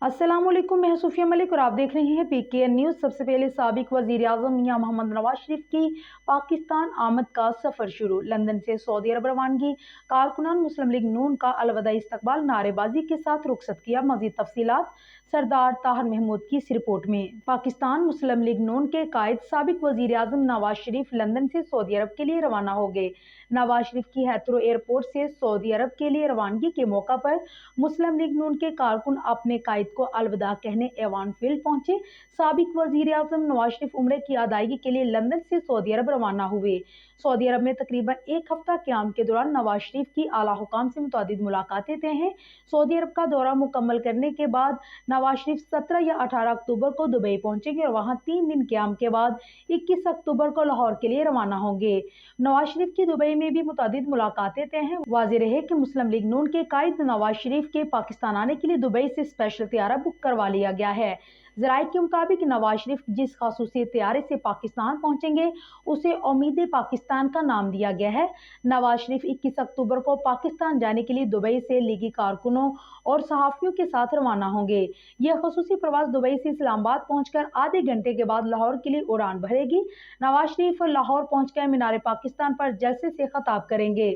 अस्सलाम वालेकुम, मैं सूफिया मलिक और आप देख रहे हैं PKN न्यूज़। सबसे पहले साबिक वजीर आज़म मियां मोहम्मद नवाज शरीफ की पाकिस्तान आमद का सफ़र शुरू। लंदन से सऊदी अरब रवानगी। कारकुनान मुस्लिम लीग नून का अलविदा इस्तकबाल नारेबाजी के साथ रुखसत किया। मज़ीद तफसीलात सरदार ताहिर महमूद की इस रिपोर्ट में। पाकिस्तान मुस्लिम लीग नून के कायद साबिक वजीर आज़म नवाज शरीफ लंदन से सऊदी अरब के लिए रवाना हो गए। नवाज शरीफ की हेथरो एयरपोर्ट से सऊदी अरब के लिए रवानगी के मौका पर मुस्लिम लीग नून के कारकुन अपने कायद को अलविदा कहने एवान फील्ड पहुंचे। साबिक वजीर आज़म नवाज शरीफ उम्रे की अदायगी के लिए लंदन से सऊदी अरब रवाना हुए। सऊदी अरब में तकरीबन एक हफ्ता क्याम के दौरान नवाज शरीफ की आला हुकाम से मुतअद्दिद मुलाकातें तय हैं। सऊदी अरब का दौरा मुकम्मल करने के बाद नवाज शरीफ 17 या 18 अक्टूबर को दुबई पहुंचेंगे और वहां 3 दिन क्याम के बाद 21 अक्टूबर को लाहौर के लिए रवाना होंगे। नवाज शरीफ की दुबई में भी मुतअद्दिद मुलाकातें तय हैं। वाज़ेह रहे कि मुस्लिम लीग नून के कायद नवाज शरीफ के पाकिस्तान आने के लिए दुबई से स्पेशल तैयारा बुक करवा लिया गया है। ज़राए के मुताबिक नवाज शरीफ जिस खासूसी तैयारे से पाकिस्तान पहुंचेंगे उसे उम्मीद पाकिस्तान का नाम दिया गया है। नवाज शरीफ 21 अक्टूबर को पाकिस्तान जाने के लिए दुबई से लीगी कारकुनों और सहाफ़ियों के साथ रवाना होंगे। यह खसूसी प्रवास दुबई से इस्लामाबाद पहुंचकर आधे घंटे के बाद लाहौर के लिए उड़ान भरेगी। नवाज शरीफ लाहौर पहुंचकर मीनार पाकिस्तान पर जलसे से खिताब करेंगे।